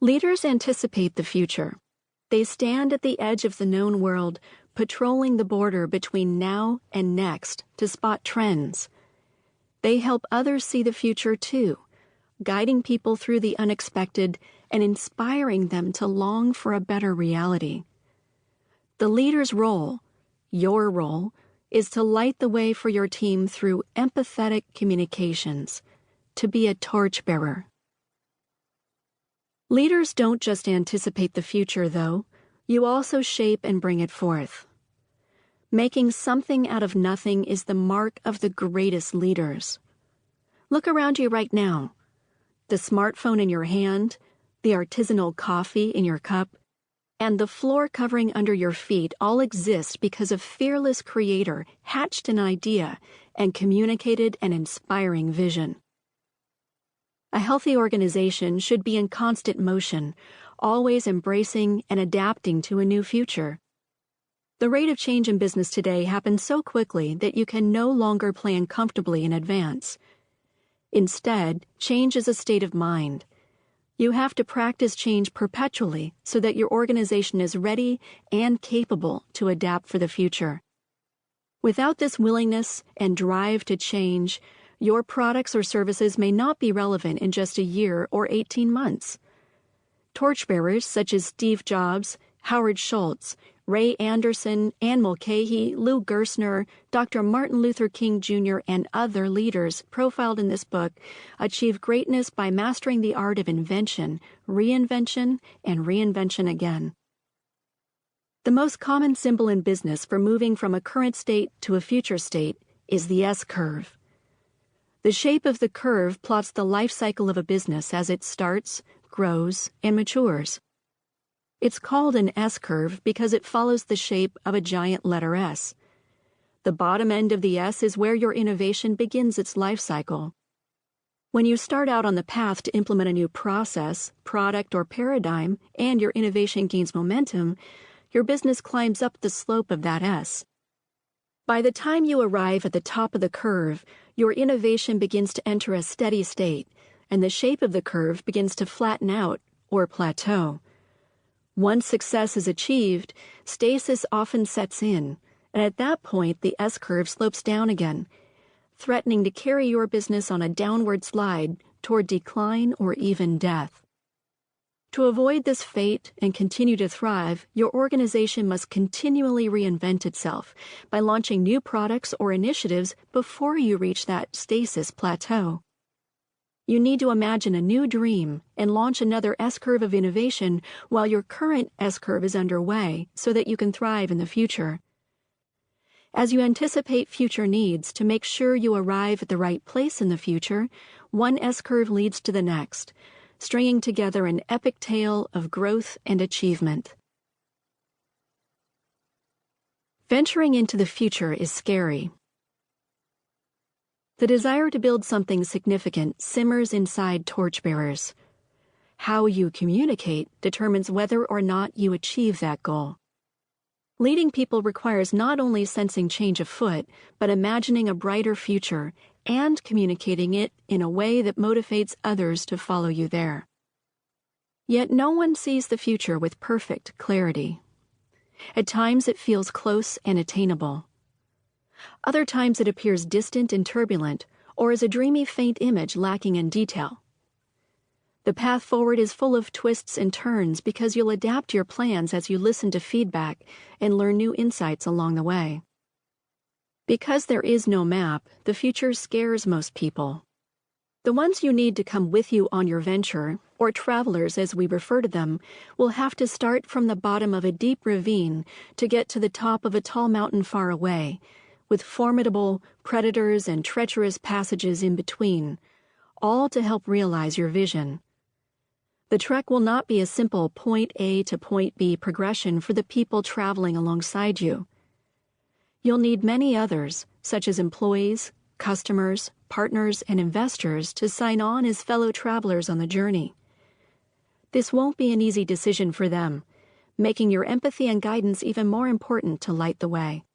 Leaders anticipate the future. They stand at the edge of the known world, patrolling the border between now and next to spot trends. They help others see the future too, guiding people through the unexpected and inspiring them to long for a better reality. The leader's role, your role, is to light the way for your team through empathetic communications, to be a torchbearer. Leaders don't just anticipate the future, though. You also shape and bring it forth. Making something out of nothing is the mark of the greatest leaders. Look around you right now. The smartphone in your hand, the artisanal coffee in your cup, and the floor covering under your feet all exist because a fearless creator hatched an idea and communicated an inspiring vision. A healthy organization should be in constant motion, always embracing and adapting to a new future. The rate of change in business today happens so quickly that you can no longer plan comfortably in advance. Instead, change is a state of mind. You have to practice change perpetually so that your organization is ready and capable to adapt for the future. Without this willingness and drive to change, your products or services may not be relevant in just a year or 18 months. Torchbearers such as Steve Jobs, Howard Schultz, Ray Anderson, Anne Mulcahy, Lou Gerstner, Dr. Martin Luther King Jr., and other leaders profiled in this book achieve greatness by mastering the art of invention, reinvention, and reinvention again. The most common symbol in business for moving from a current state to a future state is the S-curve. The shape of the curve plots the life cycle of a business as it starts, grows, and matures. It's called an S-curve because it follows the shape of a giant letter S. The bottom end of the S is where your innovation begins its life cycle. When you start out on the path to implement a new process, product, or paradigm, and your innovation gains momentum, your business climbs up the slope of that S. By the time you arrive at the top of the curve, your innovation begins to enter a steady state, and the shape of the curve begins to flatten out or plateau. Once success is achieved, stasis often sets in, and at that point the S-curve slopes down again, threatening to carry your business on a downward slide toward decline or even death. To avoid this fate and continue to thrive, your organization must continually reinvent itself by launching new products or initiatives before you reach that stasis plateau. You need to imagine a new dream and launch another S-curve of innovation while your current S-curve is underway so that you can thrive in the future. As you anticipate future needs to make sure you arrive at the right place in the future, one S-curve leads to the next, stringing together an epic tale of growth and achievement. Venturing into the future is scary. The desire to build something significant simmers inside torchbearers. How you communicate determines whether or not you achieve that goal. Leading people requires not only sensing change afoot, but imagining a brighter future and communicating it in a way that motivates others to follow you there. Yet no one sees the future with perfect clarity. At times it feels close and attainable. Other times it appears distant and turbulent, or as a dreamy faint image lacking in detail. The path forward is full of twists and turns because you'll adapt your plans as you listen to feedback and learn new insights along the way. Because there is no map, the future scares most people. The ones you need to come with you on your venture, or travelers as we refer to them, will have to start from the bottom of a deep ravine to get to the top of a tall mountain far away, with formidable predators and treacherous passages in between, all to help realize your vision. The trek will not be a simple point A to point B progression for the people traveling alongside you. You'll need many others, such as employees, customers, partners, and investors to sign on as fellow travelers on the journey. This won't be an easy decision for them, making your empathy and guidance even more important to light the way.